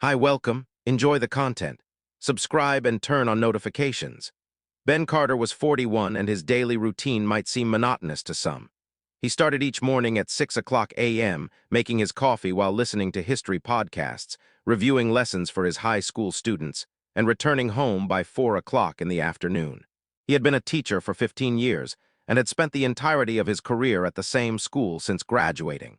Hi, welcome. Enjoy the content. Subscribe and turn on notifications. Ben Carter was 41 and his daily routine might seem monotonous to some. He started each morning at 6 o'clock a.m., making his coffee while listening to history podcasts, reviewing lessons for his high school students, and returning home by 4 o'clock in the afternoon. He had been a teacher for 15 years and had spent the entirety of his career at the same school since graduating.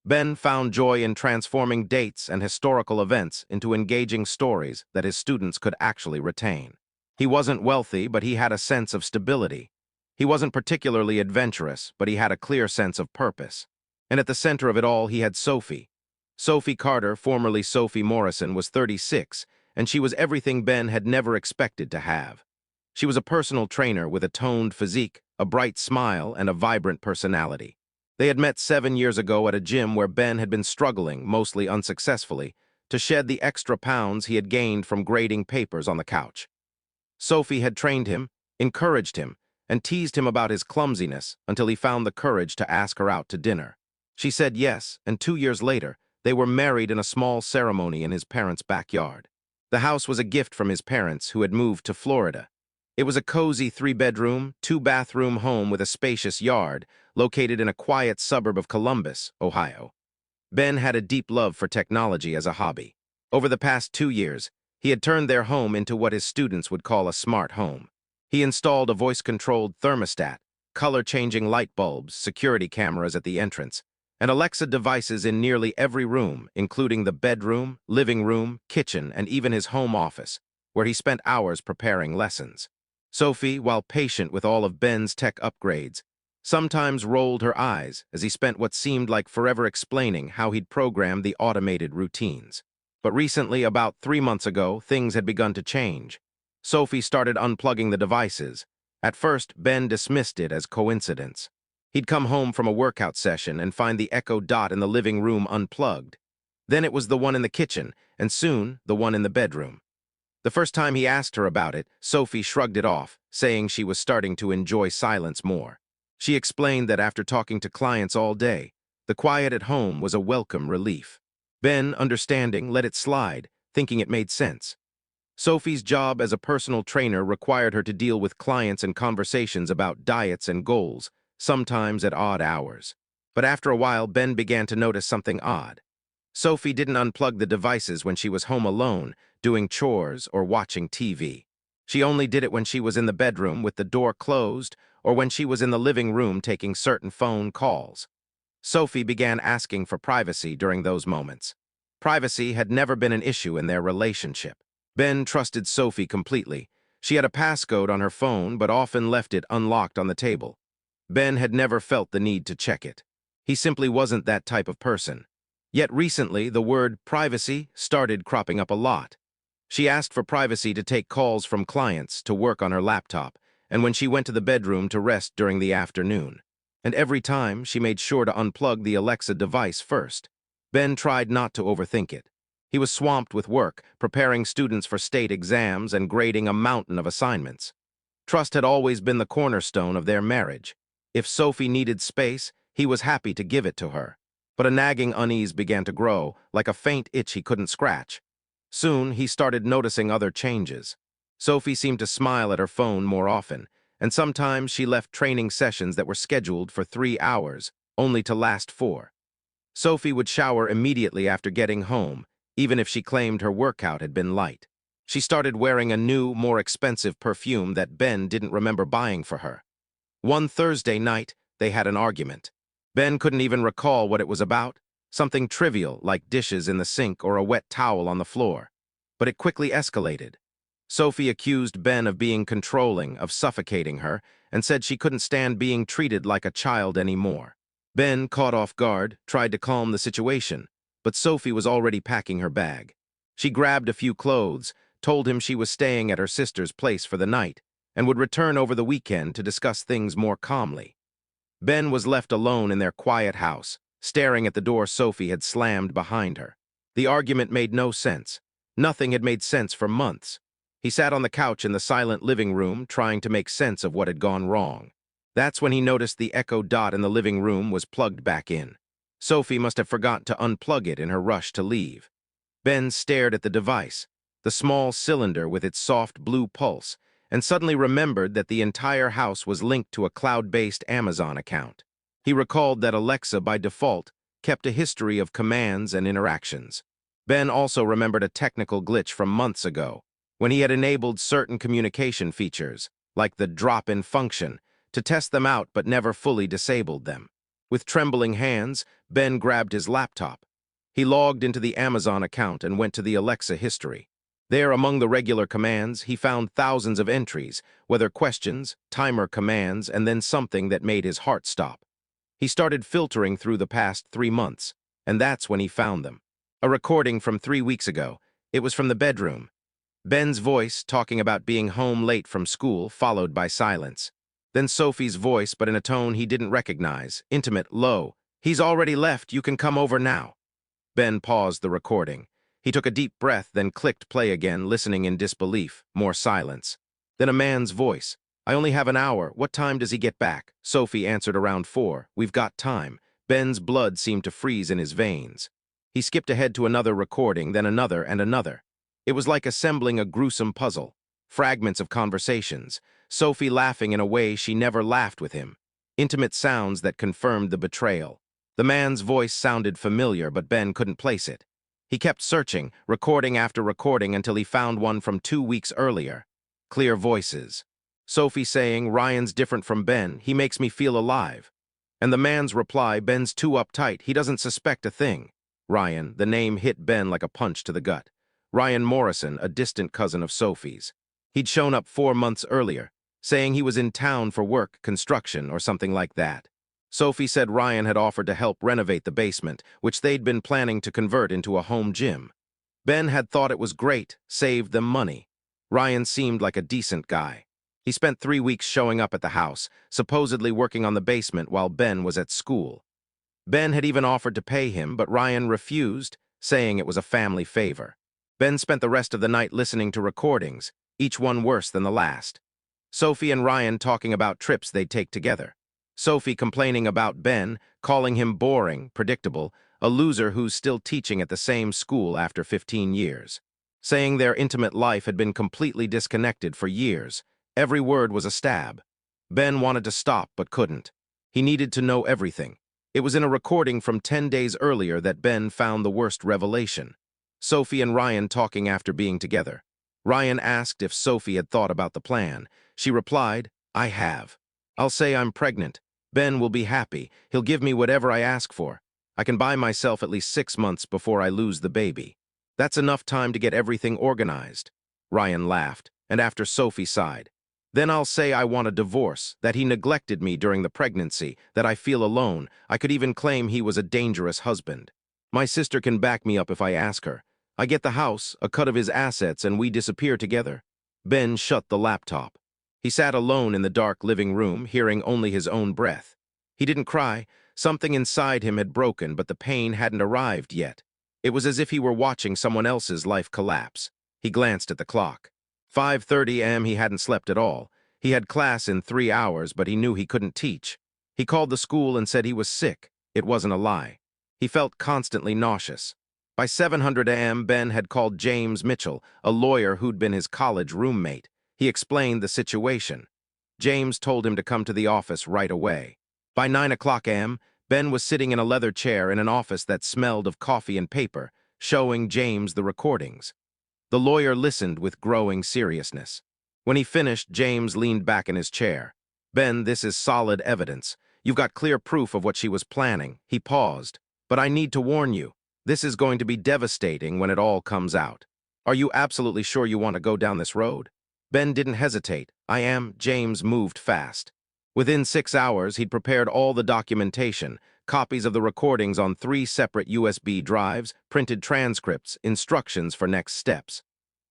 Ben found joy in transforming dates and historical events into engaging stories that his students could actually retain. He wasn't wealthy, but he had a sense of stability. He wasn't particularly adventurous, but he had a clear sense of purpose. And at the center of it all, he had Sophie. Sophie Carter, formerly Sophie Morrison, was 36, and she was everything Ben had never expected to have. She was a personal trainer with a toned physique, a bright smile, and a vibrant personality. They had met 7 years ago at a gym where Ben had been struggling, mostly unsuccessfully, to shed the extra pounds he had gained from grading papers on the couch. Sophie had trained him, encouraged him, and teased him about his clumsiness until he found the courage to ask her out to dinner. She said yes, and 2 years later, they were married in a small ceremony in his parents' backyard. The house was a gift from his parents, who had moved to Florida. It was a cozy 3-bedroom, 2-bathroom home with a spacious yard, located in a quiet suburb of Columbus, Ohio. Ben had a deep love for technology as a hobby. Over the past 2 years, he had turned their home into what his students would call a smart home. He installed a voice-controlled thermostat, color-changing light bulbs, security cameras at the entrance, and Alexa devices in nearly every room, including the bedroom, living room, kitchen, and even his home office, where he spent hours preparing lessons. Sophie, while patient with all of Ben's tech upgrades, sometimes rolled her eyes as he spent what seemed like forever explaining how he'd programmed the automated routines. But recently, about 3 months ago, things had begun to change. Sophie started unplugging the devices. At first, Ben dismissed it as coincidence. He'd come home from a workout session and find the Echo Dot in the living room unplugged. Then it was the one in the kitchen, and soon the one in the bedroom. The first time he asked her about it, Sophie shrugged it off, saying she was starting to enjoy silence more. She explained that after talking to clients all day, the quiet at home was a welcome relief. Ben, understanding, let it slide, thinking it made sense. Sophie's job as a personal trainer required her to deal with clients and conversations about diets and goals, sometimes at odd hours. But after a while, Ben began to notice something odd. Sophie didn't unplug the devices when she was home alone, doing chores or watching TV. She only did it when she was in the bedroom with the door closed or when she was in the living room taking certain phone calls. Sophie began asking for privacy during those moments. Privacy had never been an issue in their relationship. Ben trusted Sophie completely. She had a passcode on her phone but often left it unlocked on the table. Ben had never felt the need to check it. He simply wasn't that type of person. Yet recently, the word privacy started cropping up a lot. She asked for privacy to take calls from clients, to work on her laptop, and when she went to the bedroom to rest during the afternoon. And every time, she made sure to unplug the Alexa device first. Ben tried not to overthink it. He was swamped with work, preparing students for state exams and grading a mountain of assignments. Trust had always been the cornerstone of their marriage. If Sophie needed space, he was happy to give it to her. But a nagging unease began to grow, like a faint itch he couldn't scratch. Soon, he started noticing other changes. Sophie seemed to smile at her phone more often, and sometimes she left training sessions that were scheduled for 3 hours, only to last 4. Sophie would shower immediately after getting home, even if she claimed her workout had been light. She started wearing a new, more expensive perfume that Ben didn't remember buying for her. One Thursday night, they had an argument. Ben couldn't even recall what it was about, something trivial like dishes in the sink or a wet towel on the floor. But it quickly escalated. Sophie accused Ben of being controlling, of suffocating her, and said she couldn't stand being treated like a child anymore. Ben, caught off guard, tried to calm the situation, but Sophie was already packing her bag. She grabbed a few clothes, told him she was staying at her sister's place for the night, and would return over the weekend to discuss things more calmly. Ben was left alone in their quiet house, staring at the door Sophie had slammed behind her. The argument made no sense. Nothing had made sense for months. He sat on the couch in the silent living room, trying to make sense of what had gone wrong. That's when he noticed the Echo Dot in the living room was plugged back in. Sophie must have forgotten to unplug it in her rush to leave. Ben stared at the device, the small cylinder with its soft blue pulse, and suddenly remembered that the entire house was linked to a cloud-based Amazon account. He recalled that Alexa, by default, kept a history of commands and interactions. Ben also remembered a technical glitch from months ago, when he had enabled certain communication features, like the drop-in function, to test them out but never fully disabled them. With trembling hands, Ben grabbed his laptop. He logged into the Amazon account and went to the Alexa history. There, among the regular commands, he found thousands of entries, whether questions, timer commands, and then something that made his heart stop. He started filtering through the past 3 months, and that's when he found them. A recording from 3 weeks ago. It was from the bedroom. Ben's voice, talking about being home late from school, followed by silence. Then Sophie's voice, but in a tone he didn't recognize, intimate, low. "He's already left, you can come over now." Ben paused the recording. He took a deep breath, then clicked play again, listening in disbelief. More silence. Then a man's voice. "I only have an hour. What time does he get back?" Sophie answered, "Around 4. We've got time." Ben's blood seemed to freeze in his veins. He skipped ahead to another recording, then another and another. It was like assembling a gruesome puzzle. Fragments of conversations. Sophie laughing in a way she never laughed with him. Intimate sounds that confirmed the betrayal. The man's voice sounded familiar, but Ben couldn't place it. He kept searching, recording after recording, until he found one from 2 weeks earlier. Clear voices. Sophie saying, "Ryan's different from Ben. He makes me feel alive." And the man's reply, "Ben's too uptight. He doesn't suspect a thing." Ryan, the name hit Ben like a punch to the gut. Ryan Morrison, a distant cousin of Sophie's. He'd shown up 4 months earlier, saying he was in town for work, construction, or something like that. Sophie said Ryan had offered to help renovate the basement, which they'd been planning to convert into a home gym. Ben had thought it was great, saved them money. Ryan seemed like a decent guy. He spent 3 weeks showing up at the house, supposedly working on the basement while Ben was at school. Ben had even offered to pay him, but Ryan refused, saying it was a family favor. Ben spent the rest of the night listening to recordings, each one worse than the last. Sophie and Ryan talking about trips they'd take together. Sophie complaining about Ben, calling him boring, predictable, a loser who's still teaching at the same school after 15 years. Saying their intimate life had been completely disconnected for years. Every word was a stab. Ben wanted to stop but couldn't. He needed to know everything. It was in a recording from 10 days earlier that Ben found the worst revelation. Sophie and Ryan talking after being together. Ryan asked if Sophie had thought about the plan. She replied, "I have. I'll say I'm pregnant. Ben will be happy. He'll give me whatever I ask for. I can buy myself at least 6 months before I lose the baby. That's enough time to get everything organized." Ryan laughed, and after Sophie sighed. "Then I'll say I want a divorce, that he neglected me during the pregnancy, that I feel alone. I could even claim he was a dangerous husband. My sister can back me up if I ask her. I get the house, a cut of his assets, and we disappear together." Ben shut the laptop. He sat alone in the dark living room, hearing only his own breath. He didn't cry. Something inside him had broken, but the pain hadn't arrived yet. It was as if he were watching someone else's life collapse. He glanced at the clock. 5:30 a.m. He hadn't slept at all. He had class in 3 hours, but he knew he couldn't teach. He called the school and said he was sick. It wasn't a lie. He felt constantly nauseous. By 7:00 a.m., Ben had called James Mitchell, a lawyer who'd been his college roommate. He explained the situation. James told him to come to the office right away. By 9:00 a.m., Ben was sitting in a leather chair in an office that smelled of coffee and paper, showing James the recordings. The lawyer listened with growing seriousness. When he finished, James leaned back in his chair. "Ben, this is solid evidence. You've got clear proof of what she was planning." He paused. "But I need to warn you. This is going to be devastating when it all comes out. Are you absolutely sure you want to go down this road?" Ben didn't hesitate. "I am." James moved fast. Within 6 hours, he'd prepared all the documentation, copies of the recordings on 3 separate USB drives, printed transcripts, instructions for next steps.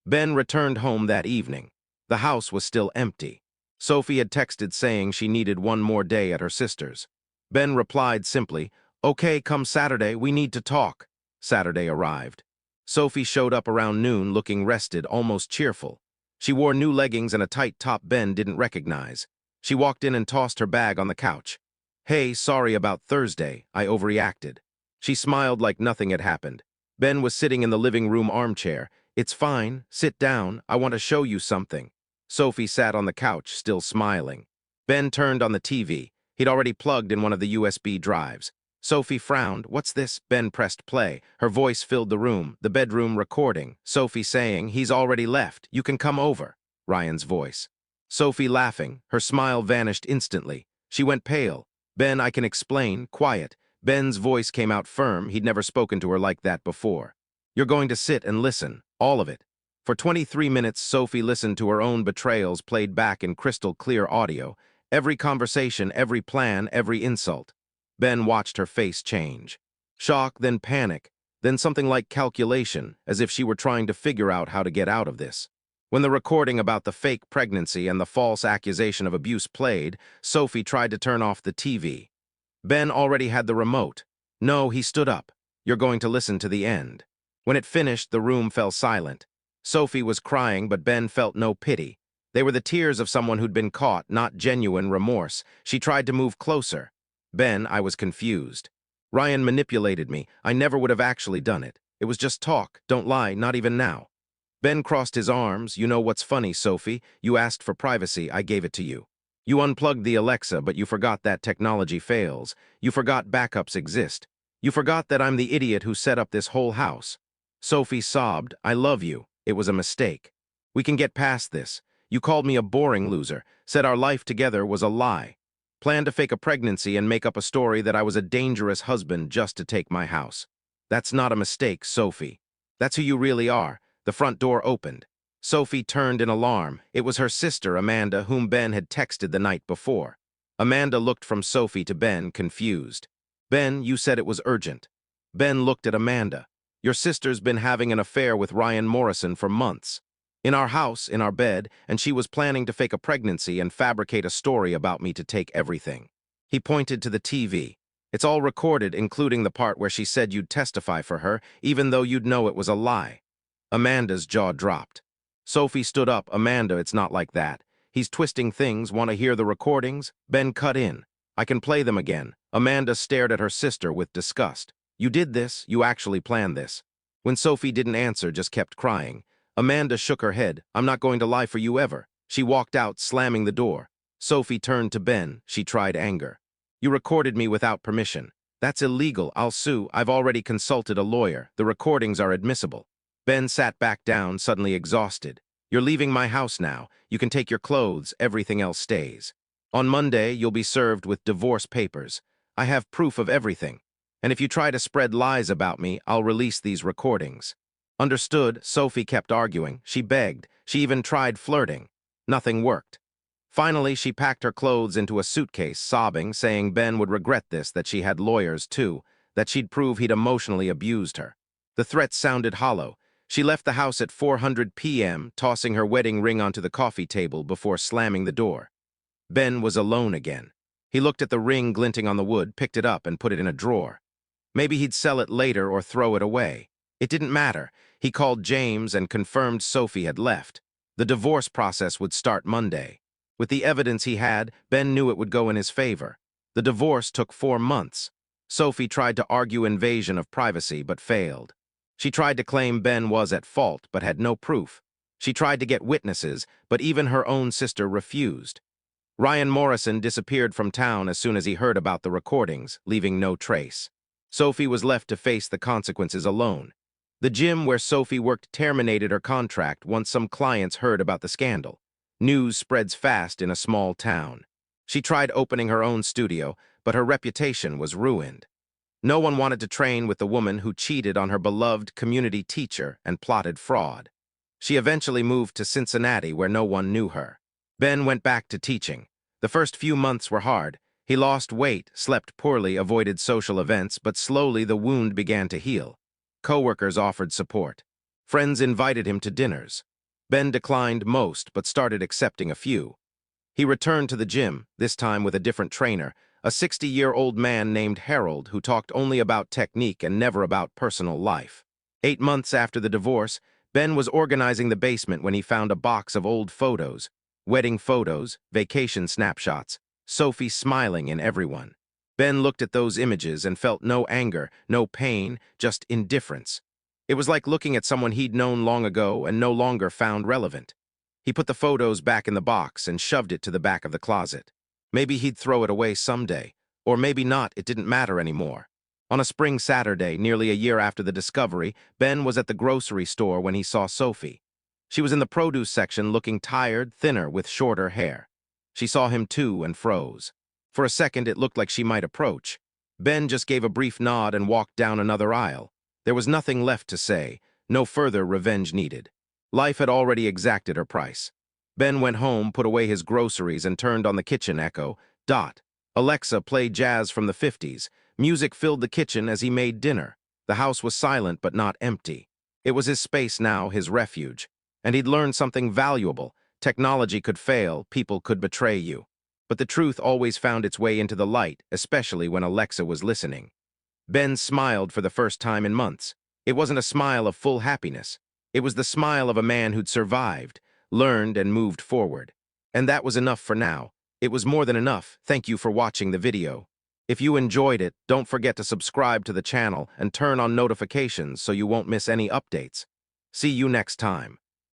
Ben returned home that evening. The house was still empty. Sophie had texted saying she needed one more day at her sister's. Ben replied simply, "Okay, come Saturday, we need to talk." Saturday arrived. Sophie showed up around noon looking rested, almost cheerful. She wore new leggings and a tight top Ben didn't recognize. She walked in and tossed her bag on the couch. "Hey, sorry about Thursday, I overreacted." She smiled like nothing had happened. Ben was sitting in the living room armchair. "It's fine. Sit down. I want to show you something." Sophie sat on the couch, still smiling. Ben turned on the TV. He'd already plugged in one of the USB drives. Sophie frowned. "What's this?" Ben pressed play. Her voice filled the room, the bedroom recording. Sophie saying, "He's already left. You can come over." Ryan's voice. Sophie laughing. Her smile vanished instantly. She went pale. "Ben, I can explain. Quiet." Ben's voice came out firm. He'd never spoken to her like that before. "You're going to sit and listen. All of it." For 23 minutes, Sophie listened to her own betrayals played back in crystal clear audio. Every conversation, every plan, every insult. Ben watched her face change. Shock, then panic, then something like calculation, as if she were trying to figure out how to get out of this. When the recording about the fake pregnancy and the false accusation of abuse played, Sophie tried to turn off the TV. Ben already had the remote. "No," he stood up. "You're going to listen to the end." When it finished, the room fell silent. Sophie was crying, but Ben felt no pity. They were the tears of someone who'd been caught, not genuine remorse. She tried to move closer. "Ben, I was confused. Ryan manipulated me. I never would have actually done it. It was just talk. Don't lie, not even now." Ben crossed his arms. "You know what's funny, Sophie? You asked for privacy, I gave it to you. You unplugged the Alexa, but you forgot that technology fails. You forgot backups exist. You forgot that I'm the idiot who set up this whole house." Sophie sobbed. "I love you. It was a mistake. We can get past this. You called me a boring loser, said our life together was a lie. Planned to fake a pregnancy and make up a story that I was a dangerous husband just to take my house. That's not a mistake, Sophie. That's who you really are." The front door opened. Sophie turned in alarm. It was her sister, Amanda, whom Ben had texted the night before. Amanda looked from Sophie to Ben, confused. "Ben, you said it was urgent." Ben looked at Amanda. "Your sister's been having an affair with Ryan Morrison for months. In our house, in our bed, and she was planning to fake a pregnancy and fabricate a story about me to take everything." He pointed to the TV. "It's all recorded, including the part where she said you'd testify for her, even though you'd know it was a lie." Amanda's jaw dropped. Sophie stood up. "Amanda, it's not like that. He's twisting things. Want to hear the recordings?" Ben cut in. "I can play them again." Amanda stared at her sister with disgust. "You did this. You actually planned this." When Sophie didn't answer, just kept crying. Amanda shook her head. "I'm not going to lie for you ever." She walked out, slamming the door. Sophie turned to Ben. She tried anger. "You recorded me without permission. That's illegal. I'll sue. I've already consulted a lawyer. The recordings are admissible." Ben sat back down, suddenly exhausted. "You're leaving my house now. You can take your clothes. Everything else stays. On Monday, you'll be served with divorce papers. I have proof of everything. And if you try to spread lies about me, I'll release these recordings." "Understood." Sophie kept arguing. She begged. She even tried flirting. Nothing worked. Finally, she packed her clothes into a suitcase, sobbing, saying Ben would regret this, that she had lawyers too, that she'd prove he'd emotionally abused her. The threats sounded hollow. She left the house at 4:00 p.m., tossing her wedding ring onto the coffee table before slamming the door. Ben was alone again. He looked at the ring glinting on the wood, picked it up, and put it in a drawer. Maybe he'd sell it later or throw it away. It didn't matter. He called James and confirmed Sophie had left. The divorce process would start Monday. With the evidence he had, Ben knew it would go in his favor. The divorce took 4 months. Sophie tried to argue invasion of privacy, but failed. She tried to claim Ben was at fault, but had no proof. She tried to get witnesses, but even her own sister refused. Ryan Morrison disappeared from town as soon as he heard about the recordings, leaving no trace. Sophie was left to face the consequences alone. The gym where Sophie worked terminated her contract once some clients heard about the scandal. News spreads fast in a small town. She tried opening her own studio, but her reputation was ruined. No one wanted to train with the woman who cheated on her beloved community teacher and plotted fraud. She eventually moved to Cincinnati, where no one knew her. Ben went back to teaching. The first few months were hard. He lost weight, slept poorly, avoided social events, but slowly the wound began to heal. Coworkers offered support. Friends invited him to dinners. Ben declined most, but started accepting a few. He returned to the gym, this time with a different trainer, a 60-year-old man named Harold who talked only about technique and never about personal life. 8 months after the divorce, Ben was organizing the basement when he found a box of old photos, wedding photos, vacation snapshots, Sophie smiling in everyone. Ben looked at those images and felt no anger, no pain, just indifference. It was like looking at someone he'd known long ago and no longer found relevant. He put the photos back in the box and shoved it to the back of the closet. Maybe he'd throw it away someday, or maybe not, it didn't matter anymore. On a spring Saturday, nearly a year after the discovery, Ben was at the grocery store when he saw Sophie. She was in the produce section looking tired, thinner, with shorter hair. She saw him too and froze. For a second, it looked like she might approach. Ben just gave a brief nod and walked down another aisle. There was nothing left to say, no further revenge needed. Life had already exacted her price. Ben went home, put away his groceries, and turned on the kitchen echo. Dot. Alexa played jazz from the 50s. Music filled the kitchen as he made dinner. The house was silent but not empty. It was his space now, his refuge. And he'd learned something valuable. Technology could fail, people could betray you. But the truth always found its way into the light, especially when Alexa was listening. Ben smiled for the first time in months. It wasn't a smile of full happiness. It was the smile of a man who'd survived, learned, and moved forward. And that was enough for now. It was more than enough. Thank you for watching the video. If you enjoyed it, don't forget to subscribe to the channel and turn on notifications so you won't miss any updates. See you next time.